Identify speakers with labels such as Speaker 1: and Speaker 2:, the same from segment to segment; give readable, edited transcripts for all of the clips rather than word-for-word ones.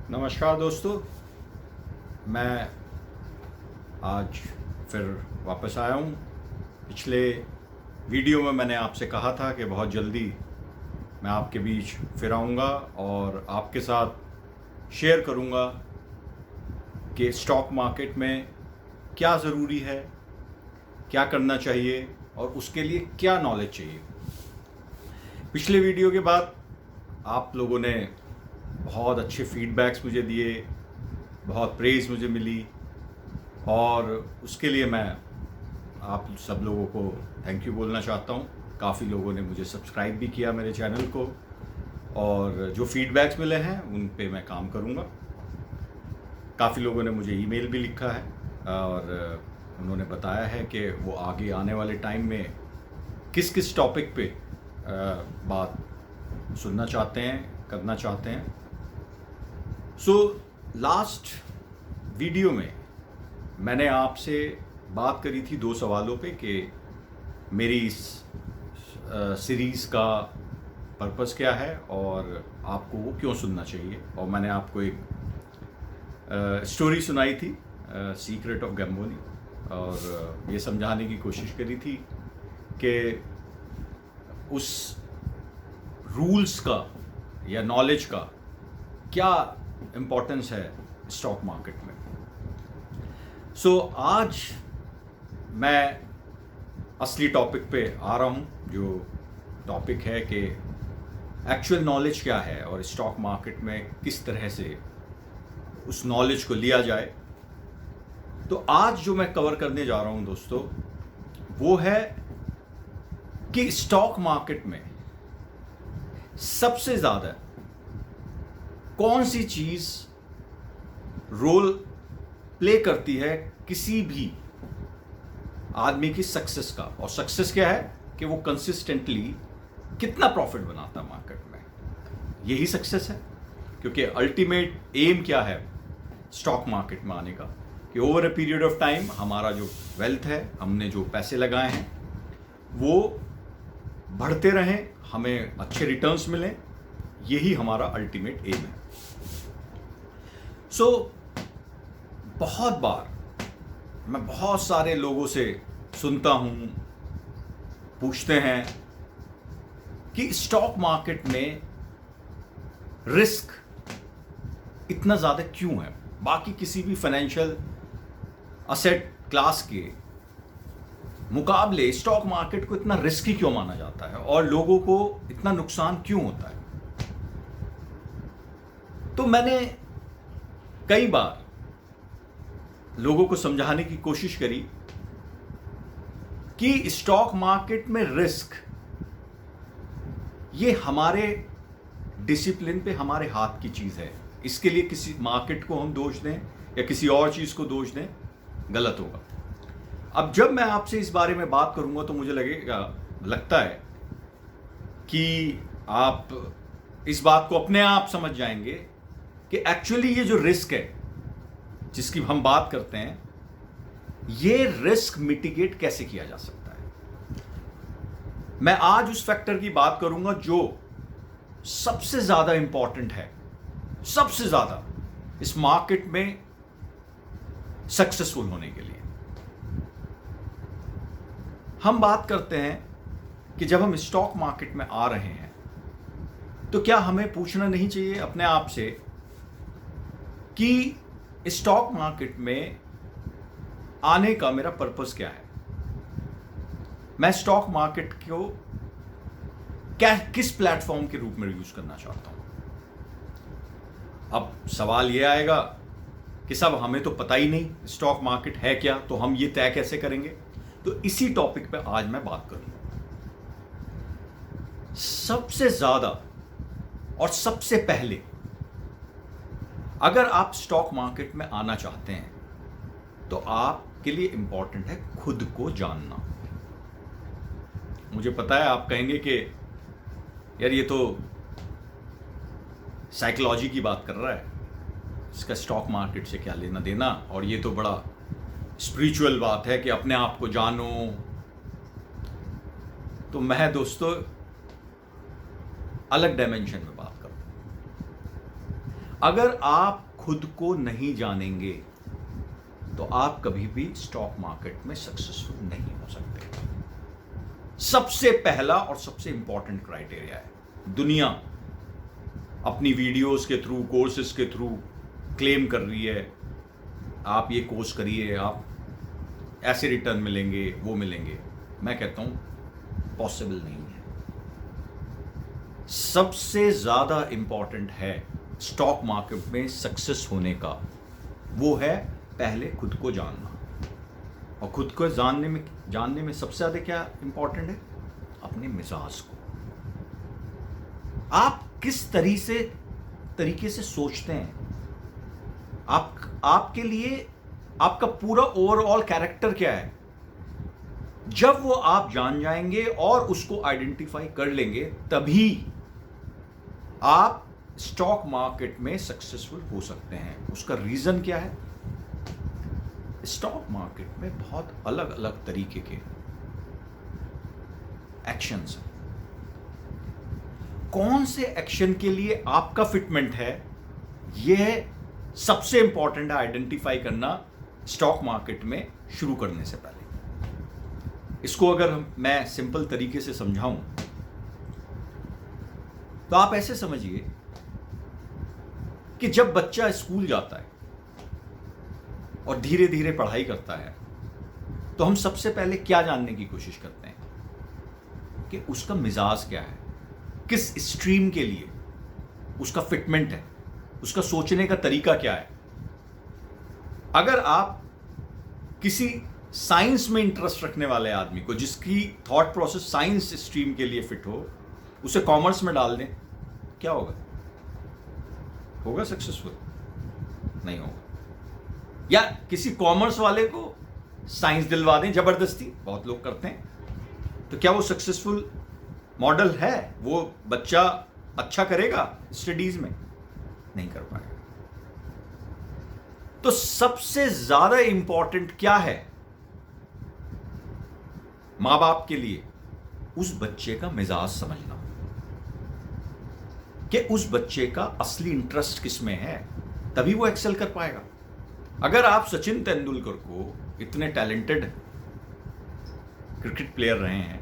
Speaker 1: नमस्कार दोस्तों। मैं आज फिर वापस आया हूँ। पिछले वीडियो में मैंने आपसे कहा था कि बहुत जल्दी मैं आपके बीच फिर आऊँगा और आपके साथ शेयर करूँगा कि स्टॉक मार्केट में क्या ज़रूरी है, क्या करना चाहिए और उसके लिए क्या नॉलेज चाहिए। पिछले वीडियो के बाद आप लोगों ने बहुत अच्छे फीडबैक्स मुझे दिए, बहुत प्रेज़ मुझे मिली और उसके लिए मैं आप सब लोगों को थैंक यू बोलना चाहता हूँ। काफ़ी लोगों ने मुझे सब्सक्राइब भी किया मेरे चैनल को और जो फीडबैक्स मिले हैं उन पे मैं काम करूँगा। काफ़ी लोगों ने मुझे ईमेल भी लिखा है और उन्होंने बताया है कि वो आगे आने वाले टाइम में किस किस टॉपिक पे बात सुनना चाहते हैं, करना चाहते हैं। लास्ट वीडियो में मैंने आपसे बात करी थी 2 सवालों पे कि मेरी इस सीरीज़ का पर्पस क्या है और आपको वो क्यों सुनना चाहिए। और मैंने आपको एक स्टोरी सुनाई थी, सीक्रेट ऑफ गैम्बोनी, और ये समझाने की कोशिश करी थी कि उस रूल्स का या नॉलेज का क्या इम्पोर्टेंस है स्टॉक मार्केट में। आज मैं असली टॉपिक पे आ रहा हूँ, जो टॉपिक है कि एक्चुअल नॉलेज क्या है और स्टॉक मार्केट में किस तरह से उस नॉलेज को लिया जाए। तो आज जो मैं कवर करने जा रहा हूँ दोस्तों, वो है कि स्टॉक मार्केट में सबसे ज़्यादा कौन सी चीज़ रोल प्ले करती है किसी भी आदमी की सक्सेस का। और सक्सेस क्या है कि वो कंसिस्टेंटली कितना प्रॉफिट बनाता है मार्केट में, यही सक्सेस है। क्योंकि अल्टीमेट एम क्या है स्टॉक मार्केट में आने का, कि over a period of time हमारा जो वेल्थ है, हमने जो पैसे लगाए हैं वो बढ़ते रहें, हमें अच्छे रिटर्न्स मिलें, यही हमारा अल्टीमेट एम है। बहुत बार मैं बहुत सारे लोगों से सुनता हूं, पूछते हैं कि स्टॉक मार्केट में रिस्क इतना ज़्यादा क्यों है, बाकी किसी भी फाइनेंशियल असेट क्लास के मुकाबले स्टॉक मार्केट को इतना रिस्की क्यों माना जाता है और लोगों को इतना नुकसान क्यों होता है। तो मैंने कई बार लोगों को समझाने की कोशिश करी कि स्टॉक मार्केट में रिस्क ये हमारे डिसिप्लिन पे, हमारे हाथ की चीज है। इसके लिए किसी मार्केट को हम दोष दें या किसी और चीज को दोष दें, गलत होगा। अब जब मैं आपसे इस बारे में बात करूंगा तो मुझे लगता है कि आप इस बात को अपने आप समझ जाएंगे कि एक्चुअली ये जो रिस्क है जिसकी हम बात करते हैं, ये रिस्क मिटिगेट कैसे किया जा सकता है। मैं आज उस फैक्टर की बात करूंगा जो सबसे ज्यादा इंपॉर्टेंट है, सबसे ज्यादा इस मार्केट में सक्सेसफुल होने के लिए। हम बात करते हैं कि जब हम स्टॉक मार्केट में आ रहे हैं तो क्या हमें पूछना नहीं चाहिए अपने आप से कि स्टॉक मार्केट में आने का मेरा पर्पस क्या है, मैं स्टॉक मार्केट को किस प्लेटफॉर्म के रूप में यूज करना चाहता हूं। अब सवाल यह आएगा कि सब हमें तो पता ही नहीं स्टॉक मार्केट है क्या, तो हम ये तय कैसे करेंगे। तो इसी टॉपिक पे आज मैं बात करूंगा। सबसे ज्यादा और सबसे पहले, अगर आप स्टॉक मार्केट में आना चाहते हैं तो आपके लिए इंपॉर्टेंट है खुद को जानना। मुझे पता है आप कहेंगे कि यार ये तो साइकोलॉजी की बात कर रहा है, इसका स्टॉक मार्केट से क्या लेना देना, और ये तो बड़ा स्पिरिचुअल बात है कि अपने आप को जानो। तो मैं दोस्तों अलग डायमेंशन में बात करूं। अगर आप खुद को नहीं जानेंगे तो आप कभी भी स्टॉक मार्केट में सक्सेसफुल नहीं हो सकते। सबसे पहला और सबसे इंपॉर्टेंट क्राइटेरिया है। दुनिया अपनी वीडियोस के थ्रू, कोर्सेज के थ्रू क्लेम कर रही है, आप ये कोर्स करिए, आप ऐसे रिटर्न मिलेंगे, वो मिलेंगे। मैं कहता हूं पॉसिबल नहीं है। सबसे ज्यादा इंपॉर्टेंट है स्टॉक मार्केट में सक्सेस होने का, वो है पहले खुद को जानना। और खुद को जानने में सबसे ज्यादा क्या इंपॉर्टेंट है? अपने मिजाज को। आप किस तरीके से सोचते हैं, आपके लिए आपका पूरा ओवरऑल कैरेक्टर क्या है। जब वो आप जान जाएंगे और उसको आइडेंटिफाई कर लेंगे, तभी आप स्टॉक मार्केट में सक्सेसफुल हो सकते हैं। उसका रीजन क्या है? स्टॉक मार्केट में बहुत अलग अलग तरीके के एक्शंस हैं। कौन से एक्शन के लिए आपका फिटमेंट है, यह सबसे इंपॉर्टेंट है आइडेंटिफाई करना स्टॉक मार्केट में शुरू करने से पहले। इसको अगर मैं सिंपल तरीके से समझाऊं तो आप ऐसे समझिए कि जब बच्चा स्कूल जाता है और धीरे धीरे पढ़ाई करता है, तो हम सबसे पहले क्या जानने की कोशिश करते हैं कि उसका मिजाज क्या है, किस स्ट्रीम के लिए उसका फिटमेंट है, उसका सोचने का तरीका क्या है। अगर आप किसी साइंस में इंटरेस्ट रखने वाले आदमी को, जिसकी थॉट प्रोसेस साइंस स्ट्रीम के लिए फिट हो, उसे कॉमर्स में डाल दें, क्या होगा सक्सेसफुल? नहीं होगा। या किसी कॉमर्स वाले को साइंस दिलवा दें जबरदस्ती, बहुत लोग करते हैं, तो क्या वो सक्सेसफुल मॉडल है? वो बच्चा अच्छा करेगा स्टडीज में? नहीं कर पाएगा। तो सबसे ज्यादा इंपॉर्टेंट क्या है मां बाप के लिए? उस बच्चे का मिजाज समझना, कि उस बच्चे का असली इंटरेस्ट किस में है, तभी वो एक्सेल कर पाएगा। अगर आप सचिन तेंदुलकर को, इतने टैलेंटेड क्रिकेट प्लेयर रहे हैं,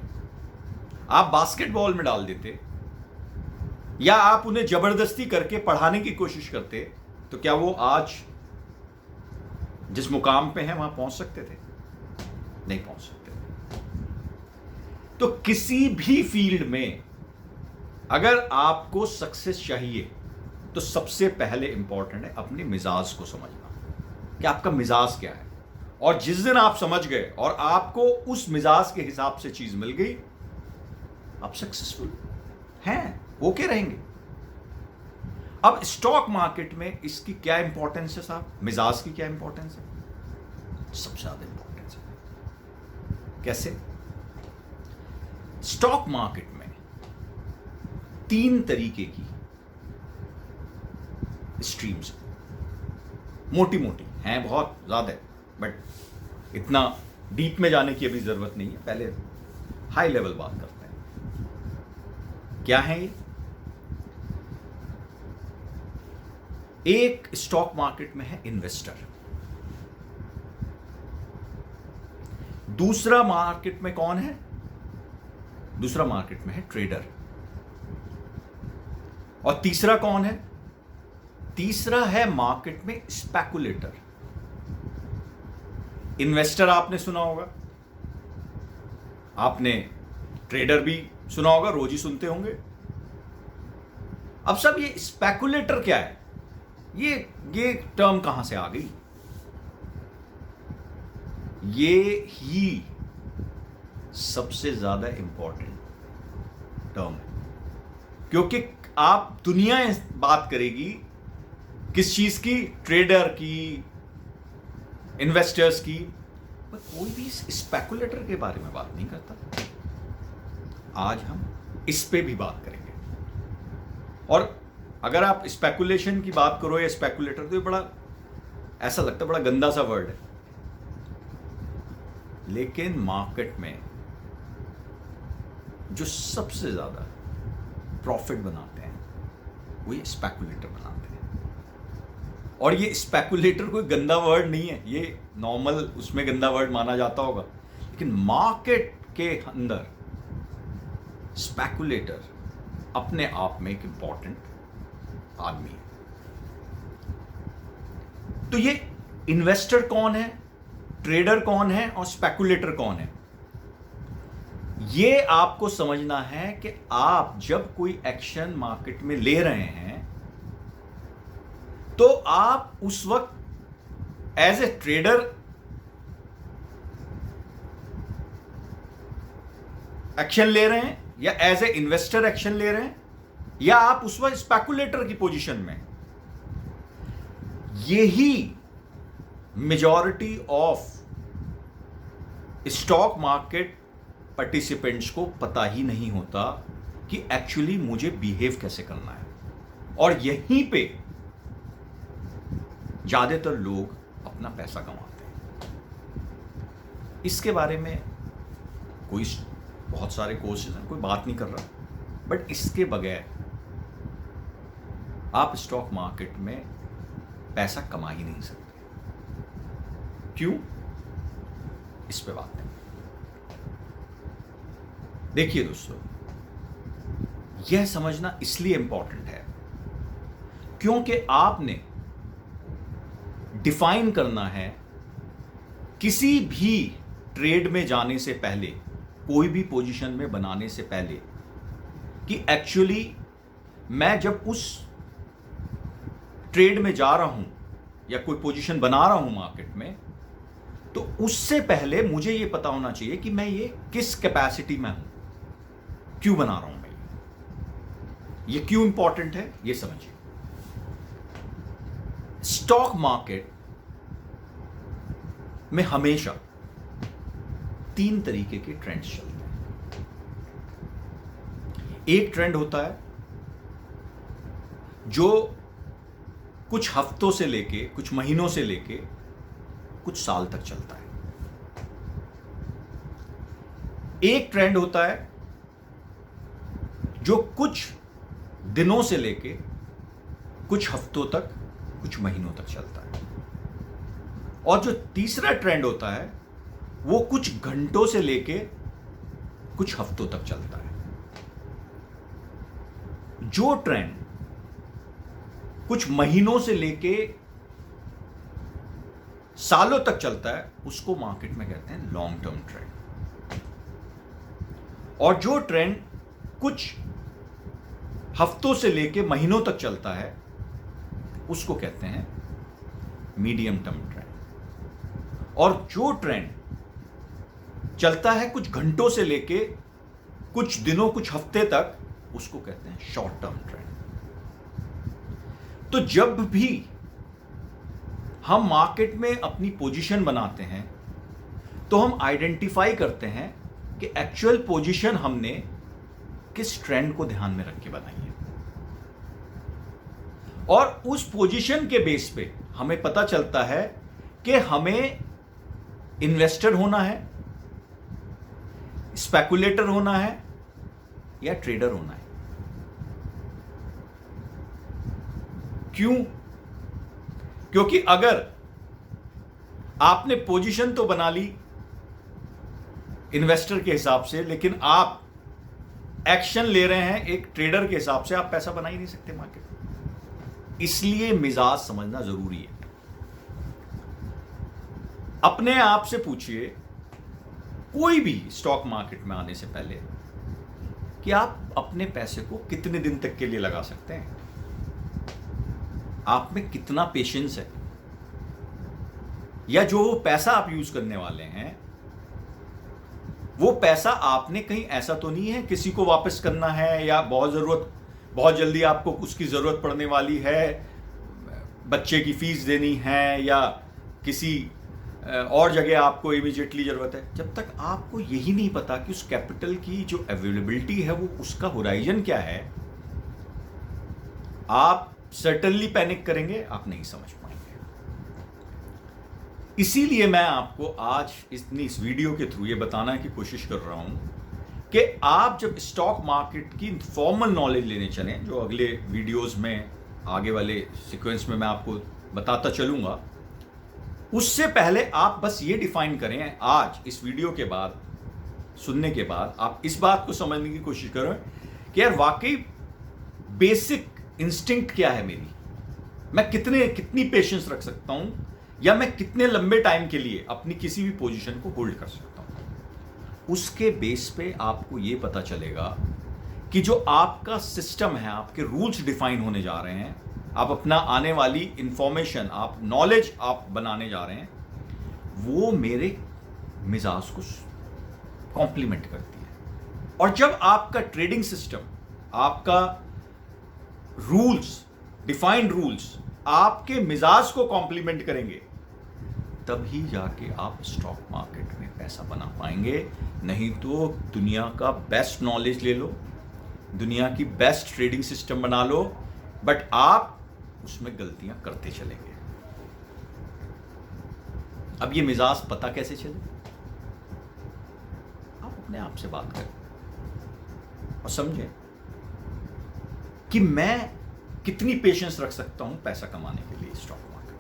Speaker 1: आप बास्केटबॉल में डाल देते या आप उन्हें जबरदस्ती करके पढ़ाने की कोशिश करते, तो क्या वो आज जिस मुकाम पे हैं वहां पहुंच सकते थे? नहीं पहुंच सकते थे। तो किसी भी फील्ड में अगर आपको सक्सेस चाहिए तो सबसे पहले इंपॉर्टेंट है अपने मिजाज को समझना कि आपका मिजाज क्या है। और जिस दिन आप समझ गए और आपको उस मिजाज के हिसाब से चीज मिल गई, आप सक्सेसफुल हैं, ओके रहेंगे। अब स्टॉक मार्केट में इसकी क्या इंपॉर्टेंस है साहब? मिजाज की क्या इंपॉर्टेंस है? सबसे ज्यादा इंपॉर्टेंस है। कैसे? स्टॉक मार्केट में 3 तरीके की स्ट्रीम्स मोटी मोटी हैं, बहुत ज्यादा, बट इतना डीप में जाने की अभी जरूरत नहीं है। पहले हाई लेवल बात करते हैं। क्या है ये? एक स्टॉक मार्केट में है इन्वेस्टर, दूसरा मार्केट में कौन है? दूसरा मार्केट में है ट्रेडर, और तीसरा कौन है? तीसरा है मार्केट में स्पेकुलेटर। इन्वेस्टर आपने सुना होगा, आपने ट्रेडर भी सुना होगा, रोज ही सुनते होंगे। अब सब ये स्पेकुलेटर क्या है? ये टर्म कहां से आ गई? ये ही सबसे ज्यादा इंपॉर्टेंट टर्म है, क्योंकि आप दुनिया बात करेगी किस चीज की? ट्रेडर की, इन्वेस्टर्स की, पर कोई भी स्पेकुलेटर के बारे में बात नहीं करता। आज हम इस पे भी बात करेंगे। और अगर आप स्पेकुलेशन की बात करो या स्पेकुलेटर, तो ये बड़ा ऐसा लगता है बड़ा गंदा सा वर्ड है, लेकिन मार्केट में जो सबसे ज्यादा प्रॉफिट बनाते हैं वो ये स्पेकुलेटर बनाते हैं। और ये स्पेकुलेटर कोई गंदा वर्ड नहीं है, ये नॉर्मल उसमें गंदा वर्ड माना जाता होगा, लेकिन मार्केट के अंदर स्पेकुलेटर अपने आप में एक इंपॉर्टेंट आदमी है। तो ये इन्वेस्टर कौन है, ट्रेडर कौन है और स्पेकुलेटर कौन है, ये आपको समझना है कि आप जब कोई एक्शन मार्केट में ले रहे हैं तो आप उस वक्त एज ए ट्रेडर एक्शन ले रहे हैं या एज ए इन्वेस्टर एक्शन ले रहे हैं, या आप उस वक्त स्पेकुलेटर की पोजीशन में। यही majority of stock market participants को पता ही नहीं होता कि एक्चुअली मुझे बिहेव कैसे करना है, और यहीं पे ज्यादातर लोग अपना पैसा कमाते हैं। इसके बारे में कोई बहुत सारे कोर्सेज हैं, कोई बात नहीं कर रहा, बट इसके बगैर आप स्टॉक मार्केट में पैसा कमा ही नहीं सकते। क्यों? इस पे बात है। देखिए दोस्तों, यह समझना इसलिए इंपॉर्टेंट है क्योंकि आपने डिफाइन करना है किसी भी ट्रेड में जाने से पहले, कोई भी पोजीशन में बनाने से पहले, कि एक्चुअली मैं जब उस ट्रेड में जा रहा हूं या कोई पोजीशन बना रहा हूं मार्केट में, तो उससे पहले मुझे यह पता होना चाहिए कि मैं ये किस कैपेसिटी में हूं, क्यों बना रहा हूं मैं ये क्यों इंपॉर्टेंट है, ये समझिए। स्टॉक मार्केट में हमेशा 3 तरीके के ट्रेंड्स चलते हैं। एक ट्रेंड होता है जो कुछ हफ्तों से लेके, कुछ महीनों से लेके कुछ साल तक चलता है। एक ट्रेंड होता है जो कुछ दिनों से लेके कुछ हफ्तों तक, कुछ महीनों तक चलता है। और जो तीसरा ट्रेंड होता है वो कुछ घंटों से लेके कुछ हफ्तों तक चलता है। जो ट्रेंड कुछ महीनों से लेके सालों तक चलता है उसको मार्केट में कहते हैं लॉन्ग टर्म ट्रेंड, और जो ट्रेंड कुछ हफ्तों से लेके महीनों तक चलता है उसको कहते हैं मीडियम टर्म ट्रेंड, और जो ट्रेंड चलता है कुछ घंटों से लेके कुछ दिनों, कुछ हफ्ते तक, उसको कहते हैं शॉर्ट टर्म ट्रेंड। तो जब भी हम मार्केट में अपनी पोजीशन बनाते हैं तो हम आइडेंटिफाई करते हैं कि एक्चुअल पोजीशन हमने किस ट्रेंड को ध्यान में रख के बनाई है, और उस पोजीशन के बेस पे हमें पता चलता है कि हमें इन्वेस्टर होना है, स्पेकुलेटर होना है या ट्रेडर होना है। क्यों? क्योंकि अगर आपने पोजीशन तो बना ली इन्वेस्टर के हिसाब से, लेकिन आप एक्शन ले रहे हैं एक ट्रेडर के हिसाब से, आप पैसा बना ही नहीं सकते मार्केट में। इसलिए मिजाज समझना जरूरी है। अपने आप से पूछिए कोई भी स्टॉक मार्केट में आने से पहले कि आप अपने पैसे को कितने दिन तक के लिए लगा सकते हैं, आप में कितना पेशेंस है, या जो पैसा आप यूज करने वाले हैं वो पैसा आपने कहीं ऐसा तो नहीं है किसी को वापस करना है, या बहुत जल्दी आपको उसकी जरूरत पड़ने वाली है, बच्चे की फीस देनी है या किसी और जगह आपको इमीडिएटली जरूरत है। जब तक आपको यही नहीं पता कि उस कैपिटल की जो अवेलेबिलिटी है वो उसका होराइजन क्या है, आप सर्टेनली पैनिक करेंगे, आप नहीं समझ पाएंगे। इसीलिए मैं आपको आज इस वीडियो के थ्रू ये बताने की कोशिश कर रहा हूं कि आप जब स्टॉक मार्केट की फॉर्मल नॉलेज लेने चलें, जो अगले वीडियोस में आगे वाले सीक्वेंस में मैं आपको बताता चलूँगा। उससे पहले आप बस ये डिफाइन करें, आज इस वीडियो के बाद, सुनने के बाद आप इस बात को समझने की कोशिश करें कि यार वाकई बेसिक इंस्टिंक्ट क्या है मेरी, मैं कितनी पेशेंस रख सकता हूं, या मैं कितने लंबे टाइम के लिए अपनी किसी भी पोजीशन को होल्ड कर सकता हूं। उसके बेस पे आपको यह पता चलेगा कि जो आपका सिस्टम है, आपके रूल्स डिफाइन होने जा रहे हैं, आप अपना आने वाली इंफॉर्मेशन, आप नॉलेज आप बनाने जा रहे हैं, वो मेरे मिजाज को कॉम्प्लीमेंट करती है। और जब आपका ट्रेडिंग सिस्टम, आपका रूल्स, डिफाइंड रूल्स आपके मिजाज को कॉम्प्लीमेंट करेंगे, तभी जाके आप स्टॉक मार्केट में पैसा बना पाएंगे। नहीं तो दुनिया का बेस्ट नॉलेज ले लो, दुनिया की बेस्ट ट्रेडिंग सिस्टम बना लो, बट आप उसमें गलतियां करते चलेंगे। अब ये मिजाज पता कैसे चले? आप अपने आप से बात करें और समझें कि मैं कितनी पेशेंस रख सकता हूं पैसा कमाने के लिए स्टॉक मार्केट।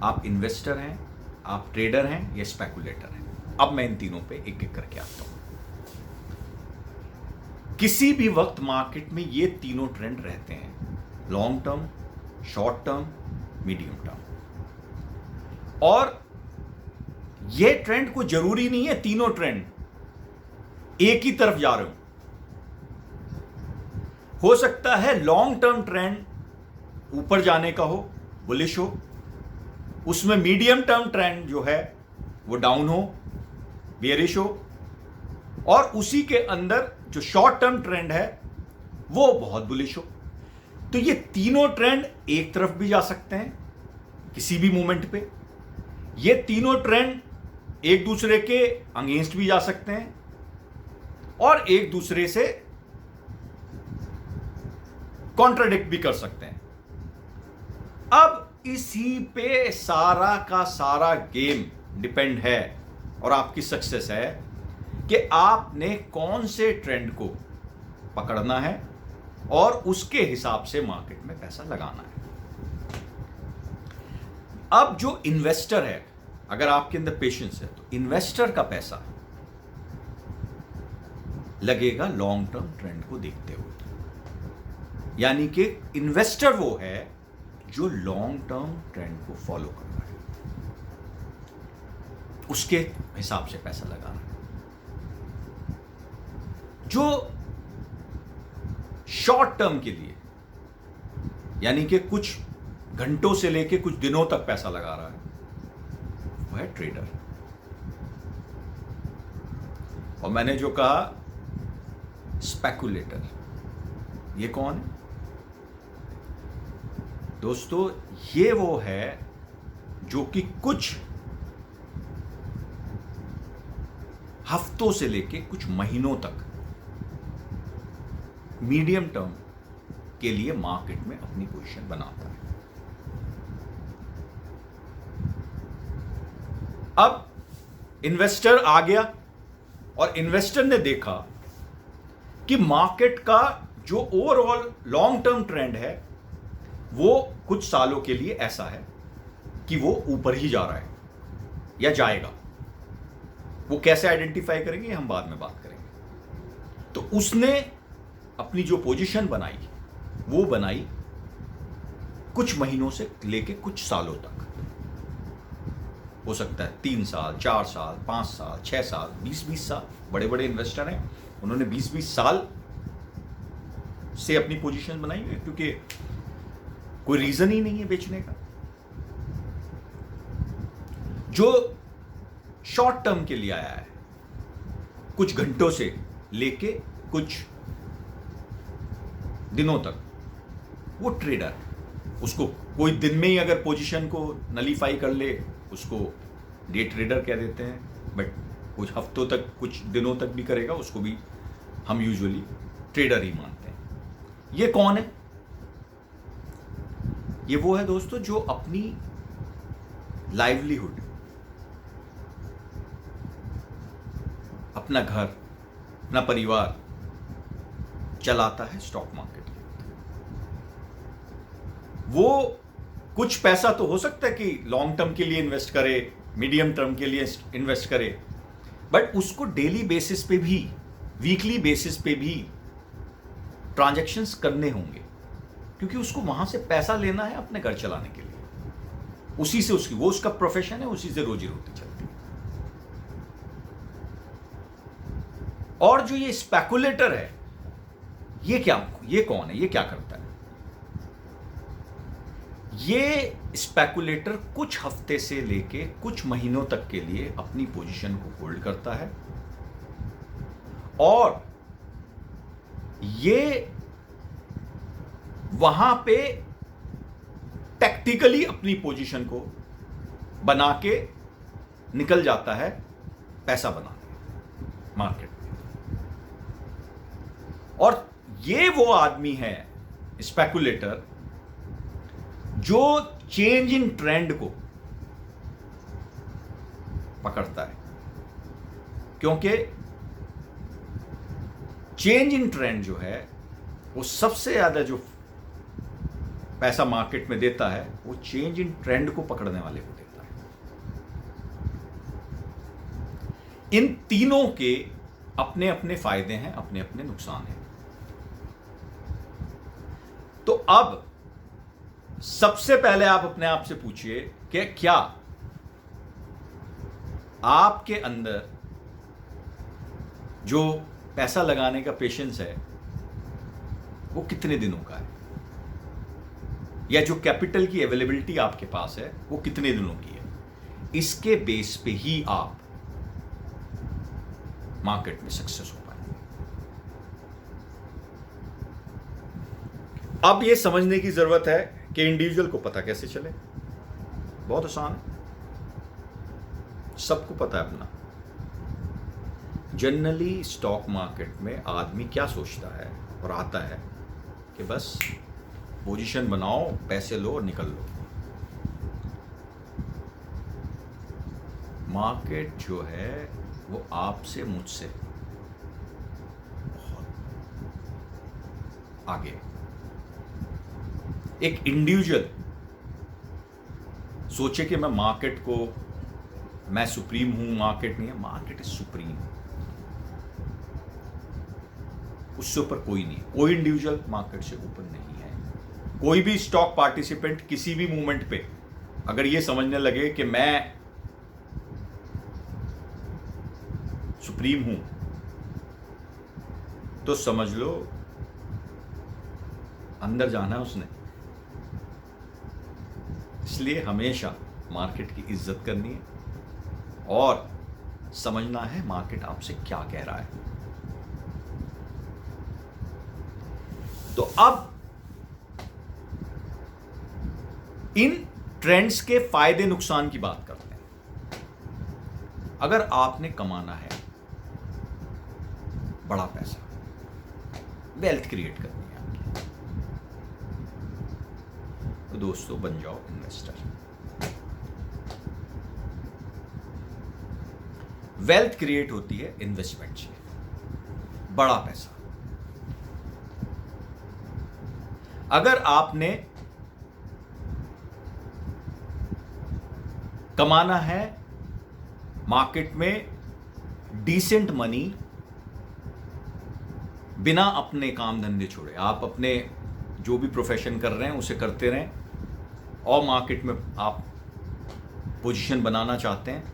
Speaker 1: आप इन्वेस्टर हैं, आप ट्रेडर हैं या स्पेकुलेटर हैं? अब मैं इन तीनों पे एक एक करके आता हूं। किसी भी वक्त मार्केट में ये तीनों ट्रेंड रहते हैं, long term, short term, medium term. और ये ट्रेंड को जरूरी नहीं है तीनों ट्रेंड एक ही तरफ जा रहे हो सकता है लॉन्ग टर्म ट्रेंड ऊपर जाने का हो, बुलिश हो, उसमें मीडियम टर्म ट्रेंड जो है वो डाउन हो, बेयरिश हो, और उसी के अंदर जो शॉर्ट टर्म ट्रेंड है वो बहुत बुलिश हो। तो ये तीनों ट्रेंड एक तरफ भी जा सकते हैं किसी भी मोमेंट पे, ये तीनों ट्रेंड एक दूसरे के अगेंस्ट भी जा सकते हैं और एक दूसरे से कॉन्ट्राडिक्ट भी कर सकते हैं। अब इसी पे सारा का सारा गेम डिपेंड है और आपकी सक्सेस है कि आपने कौन से ट्रेंड को पकड़ना है और उसके हिसाब से मार्केट में पैसा लगाना है। अब जो इन्वेस्टर है, अगर आपके अंदर पेशेंस है, तो इन्वेस्टर का पैसा लगेगा लॉन्ग टर्म ट्रेंड को देखते हुए। यानी कि इन्वेस्टर वो है जो लॉन्ग टर्म ट्रेंड को फॉलो कर रहा है, उसके हिसाब से पैसा लगा रहा है। जो शॉर्ट टर्म के लिए, यानी कि कुछ घंटों से लेके कुछ दिनों तक पैसा लगा रहा है, वो है ट्रेडर। और मैंने जो कहा स्पेकुलेटर, ये कौन है दोस्तों? ये वो है जो कि कुछ हफ्तों से लेके कुछ महीनों तक मीडियम टर्म के लिए मार्केट में अपनी पोजीशन बनाता है। अब इन्वेस्टर आ गया और इन्वेस्टर ने देखा कि मार्केट का जो ओवरऑल लॉन्ग टर्म ट्रेंड है वो कुछ सालों के लिए ऐसा है कि वो ऊपर ही जा रहा है या जाएगा। वो कैसे आइडेंटिफाई करेंगे हम बाद में बात करेंगे। तो उसने अपनी जो पोजीशन बनाई वो बनाई कुछ महीनों से लेके कुछ सालों तक, हो सकता है 3 साल, 4 साल, 5 साल, 6 साल, 20-20 साल। बड़े बड़े इन्वेस्टर हैं, उन्होंने 20-20 साल से अपनी पोजीशन बनाई है, क्योंकि कोई रीजन ही नहीं है बेचने का। जो शॉर्ट टर्म के लिए आया है, कुछ घंटों से लेके कुछ दिनों तक, वो ट्रेडर, उसको कोई दिन में ही अगर पोजीशन को नलीफाई कर ले उसको डे ट्रेडर कह देते हैं, बट कुछ हफ्तों तक, कुछ दिनों तक भी करेगा उसको भी हम यूजुअली ट्रेडर ही मानते हैं। ये कौन है? ये वो है दोस्तों जो अपनी लाइवलीहुड, अपना घर, अपना परिवार चलाता है स्टॉक मार्केट। वो कुछ पैसा तो हो सकता है कि लॉन्ग टर्म के लिए इन्वेस्ट करे, मीडियम टर्म के लिए इन्वेस्ट करे, बट उसको डेली बेसिस पे भी, वीकली बेसिस पे भी ट्रांजैक्शंस करने होंगे, क्योंकि उसको वहां से पैसा लेना है अपने घर चलाने के लिए। उसी से वो उसका प्रोफेशन है, उसी से रोजी रोटी चलती है। और जो ये स्पेकुलेटर है, ये कौन है, ये क्या करता है? ये स्पेकुलेटर कुछ हफ्ते से लेके कुछ महीनों तक के लिए अपनी पोजीशन को होल्ड करता है, और ये वहां पे टैक्टिकली अपनी पोजीशन को बना के निकल जाता है पैसा बनाने मार्केट में। और ये वो आदमी है स्पेकुलेटर जो चेंज इन ट्रेंड को पकड़ता है, क्योंकि चेंज इन ट्रेंड जो है वो सबसे ज्यादा जो पैसा मार्केट में देता है, वो चेंज इन ट्रेंड को पकड़ने वाले को देता है। इन तीनों के अपने अपने फायदे हैं, अपने अपने नुकसान हैं। तो अब सबसे पहले आप अपने आप से पूछिए कि क्या आपके अंदर जो पैसा लगाने का पेशेंस है वो कितने दिनों का है, या जो कैपिटल की अवेलेबिलिटी आपके पास है वो कितने दिनों की है। इसके बेस पे ही आप मार्केट में सक्सेस हो पाएंगे। अब ये समझने की जरूरत है कि इंडिविजुअल को पता कैसे चले। बहुत आसान है, सबको पता है अपना। जनरली स्टॉक मार्केट में आदमी क्या सोचता है और आता है कि बस पोजीशन बनाओ, पैसे लो और निकल लो। मार्केट जो है वो आपसे मुझसे बहुत आगे। एक इंडिविजुअल सोचे कि मैं सुप्रीम हूं, मार्केट नहीं है। मार्केट इज सुप्रीम, उससे ऊपर कोई नहीं। कोई इंडिविजुअल मार्केट से ऊपर नहीं है। कोई भी स्टॉक पार्टिसिपेंट किसी भी मूवमेंट पे अगर ये समझने लगे कि मैं सुप्रीम हूं, तो समझ लो अंदर जाना है उसने। इसलिए हमेशा मार्केट की इज्जत करनी है और समझना है मार्केट आपसे क्या कह रहा है। तो अब इन ट्रेंड्स के फायदे नुकसान की बात करते हैं। अगर आपने कमाना है बड़ा पैसा, वेल्थ क्रिएट करनी है आपकी, तो दोस्तों बन जाओ इन्वेस्टर। वेल्थ क्रिएट होती है इन्वेस्टमेंट से, बड़ा पैसा। अगर आपने कमाना है मार्केट में डिसेंट मनी, बिना अपने काम धंधे छोड़े, आप अपने जो भी प्रोफेशन कर रहे हैं उसे करते रहें, और मार्केट में आप पोजीशन बनाना चाहते हैं,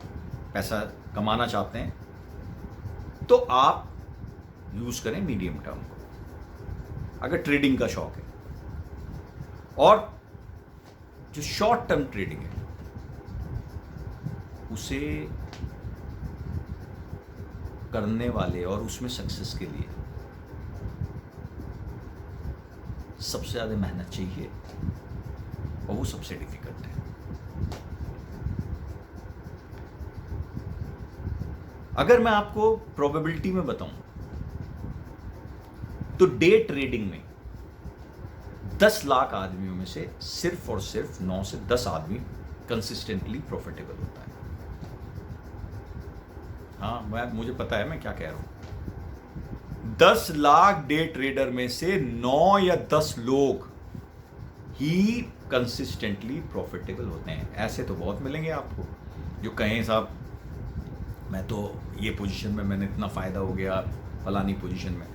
Speaker 1: पैसा कमाना चाहते हैं, तो आप यूज करें मीडियम टर्म को, अगर ट्रेडिंग का शौक है। और जो शॉर्ट टर्म ट्रेडिंग है उसे करने वाले और उसमें सक्सेस के लिए सबसे ज्यादा मेहनत चाहिए, और वो सबसे डिफिकल्ट है। अगर मैं आपको प्रोबेबिलिटी में बताऊं तो डे ट्रेडिंग में 10 लाख आदमियों में से सिर्फ और सिर्फ 9 से 10 आदमी कंसिस्टेंटली प्रॉफिटेबल होता है। हाँ, मुझे पता है मैं क्या कह रहा हूं। 10 लाख डे ट्रेडर में से 9 या 10 लोग ही कंसिस्टेंटली प्रॉफिटेबल होते हैं। ऐसे तो बहुत मिलेंगे आपको जो कहें साहब मैं तो ये पोजीशन में मैंने इतना फ़ायदा हो गया, फलानी पोजीशन में।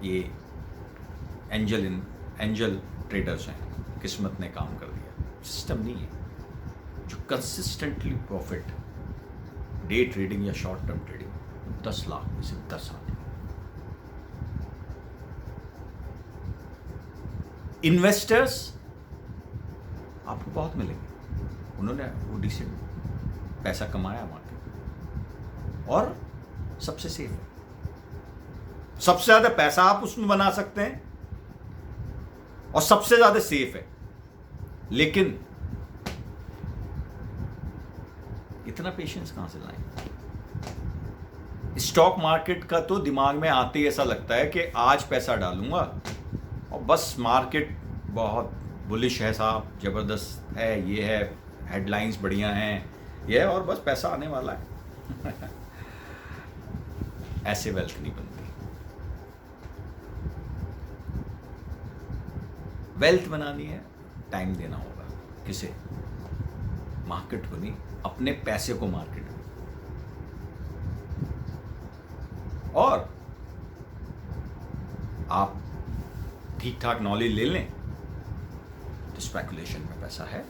Speaker 1: ये एंजल ट्रेडर्स हैं, किस्मत ने काम कर दिया, सिस्टम नहीं है। जो कंसिस्टेंटली प्रॉफिट डे ट्रेडिंग या शॉर्ट टर्म ट्रेडिंग 10 लाख में से 10 आदमी। इन्वेस्टर्स आपको बहुत मिलेंगे, उन्होंने वो डिसेंट पैसा कमाया मार्केट और सबसे सेफ है। सबसे ज्यादा पैसा आप उसमें बना सकते हैं और सबसे ज्यादा सेफ है। लेकिन इतना पेशेंस कहां से लाएं? स्टॉक मार्केट का तो दिमाग में आते ही ऐसा लगता है कि आज पैसा डालूंगा और बस मार्केट बहुत बुलिश है साहब, जबरदस्त है, ये है, हेडलाइंस बढ़िया हैं, ये है, और बस पैसा आने वाला है। ऐसे वेल्थ नहीं बनती। वेल्थ बनानी है, टाइम देना होगा। किसे? मार्केट को नहीं, अपने पैसे को मार्केट में। और आप ठीक ठाक नॉलेज ले लें तो स्पेकुलेशन में पैसा है।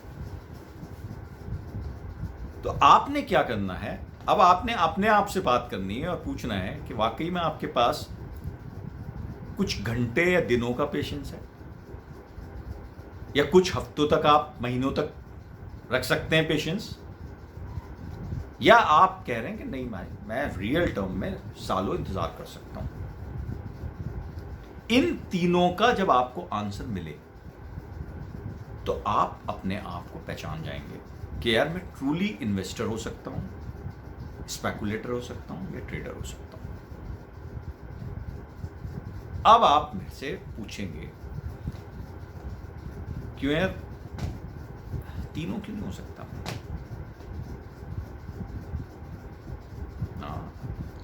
Speaker 1: तो आपने क्या करना है, अब आपने अपने आप से बात करनी है और पूछना है कि वाकई में आपके पास कुछ घंटे या दिनों का पेशेंस है, या कुछ हफ्तों तक, आप महीनों तक रख सकते हैं पेशेंस, या आप कह रहे हैं कि नहीं भाई मैं रियल टर्म में सालों इंतजार कर सकता हूं। इन तीनों का जब आपको आंसर मिले तो आप अपने आप को पहचान जाएंगे कि यार मैं ट्रूली इन्वेस्टर हो सकता हूं, स्पेकुलेटर हो सकता हूं, या ट्रेडर हो सकता हूं। अब आप मेरे से पूछेंगे क्यों यार तीनों क्यों नहीं हो सकता?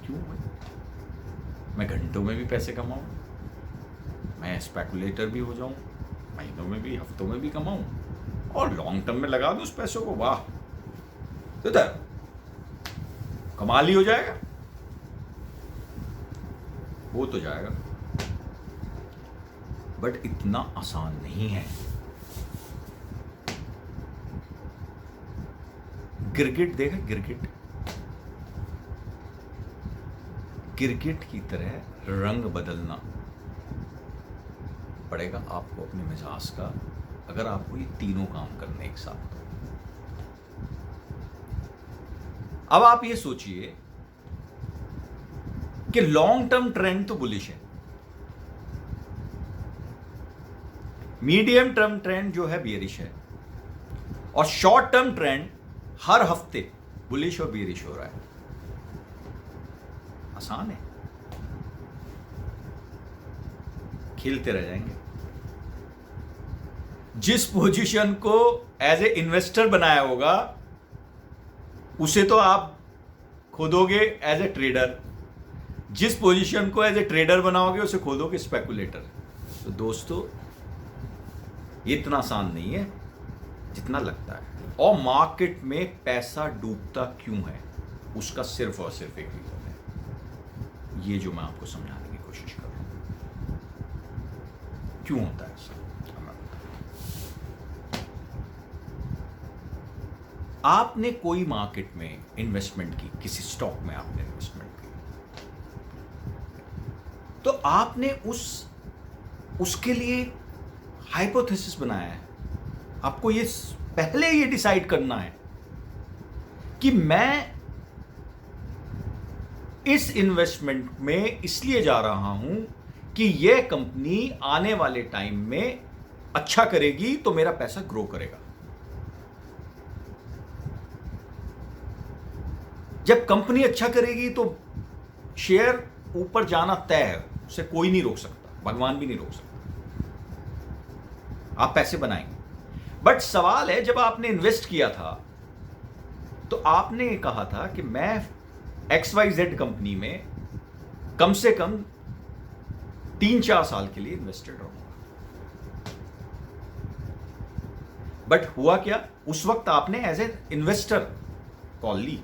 Speaker 1: क्यों? मैं घंटों में भी पैसे कमाऊं, मैं स्पेकुलेटर भी हो जाऊं, महीनों में भी हफ्तों में भी कमाऊं, और लॉन्ग टर्म में लगा दूं उस पैसों को, वाह तो कमाल ही हो जाएगा। वो तो जाएगा, बट इतना आसान नहीं है। गिरगिट देखा, गिरगिट की तरह रंग बदलना पड़ेगा आपको अपने मिजाज का, अगर आपको ये तीनों काम करने एक साथ। अब आप ये सोचिए कि लॉन्ग टर्म ट्रेंड तो बुलिश है, मीडियम टर्म ट्रेंड जो है बियरिश है, और शॉर्ट टर्म ट्रेंड हर हफ्ते बुलिश और बियरिश हो रहा है। आसान है, खेलते रह जाएंगे। जिस पोजीशन को एज ए इन्वेस्टर बनाया होगा उसे तो आप खोदोगे एज ए ट्रेडर, जिस पोजीशन को एज ए ट्रेडर बनाओगे उसे खोदोगे स्पेकुलेटर। तो दोस्तों ये इतना आसान नहीं है जितना लगता है। और मार्केट में पैसा डूबता क्यों है उसका सिर्फ और सिर्फ एक रीजन है, ये जो मैं आपको समझाने की कोशिश कर रहा हूं। क्यों होता है ऐसा? आपने कोई मार्केट में इन्वेस्टमेंट की, किसी स्टॉक में आपने इन्वेस्टमेंट की, तो आपने उसके लिए हाइपोथेसिस बनाया है। आपको ये पहले ये डिसाइड करना है कि मैं इस इन्वेस्टमेंट में इसलिए जा रहा हूं कि यह कंपनी आने वाले टाइम में अच्छा करेगी तो मेरा पैसा ग्रो करेगा। जब कंपनी अच्छा करेगी तो शेयर ऊपर जाना तय है, उसे कोई नहीं रोक सकता, भगवान भी नहीं रोक सकता। आप पैसे बनाएंगे, बट सवाल है जब आपने इन्वेस्ट किया था तो आपने कहा था कि मैं XYZ कंपनी में कम से कम 3-4 साल के लिए इन्वेस्टेड रहूंगा। बट हुआ क्या, उस वक्त आपने एज ए इन्वेस्टर कॉल ली,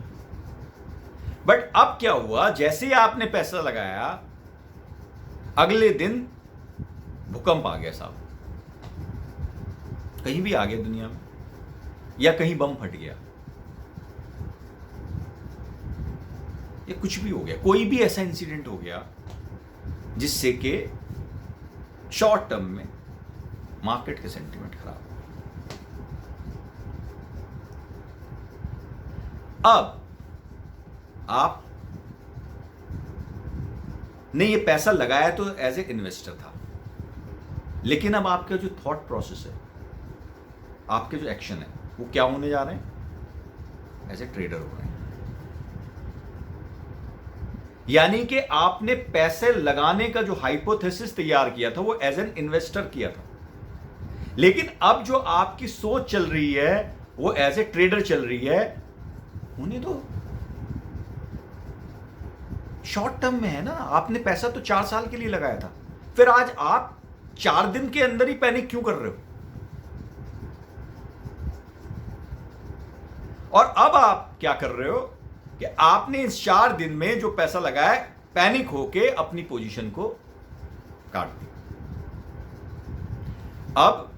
Speaker 1: बट अब क्या हुआ, जैसे ही आपने पैसा लगाया अगले दिन भूकंप आ गया साहब, कहीं भी आ गया दुनिया में, या कहीं बम फट गया, या कुछ भी हो गया, कोई भी ऐसा इंसिडेंट हो गया जिससे कि शॉर्ट टर्म में मार्केट के सेंटीमेंट खराब हो। अब आप ने ये पैसा लगाया तो एज ए इन्वेस्टर था, लेकिन अब आपका जो थॉट प्रोसेस है, आपके जो एक्शन है, वो क्या होने जा रहे हैं, एज ए ट्रेडर हो रहे हैं। यानी कि आपने पैसे लगाने का जो हाइपोथेसिस तैयार किया था वो एज एन इन्वेस्टर किया था, लेकिन अब जो आपकी सोच चल रही है वो एज ए ट्रेडर चल रही है। उन्हें तो शॉर्ट टर्म में है ना, आपने पैसा तो 4 साल के लिए लगाया था, फिर आज आप 4 दिन के अंदर ही पैनिक क्यों कर रहे हो? और अब आप क्या कर रहे हो कि आपने इस 4 दिन में जो पैसा लगाया, पैनिक होके अपनी पोजीशन को काट दिया। अब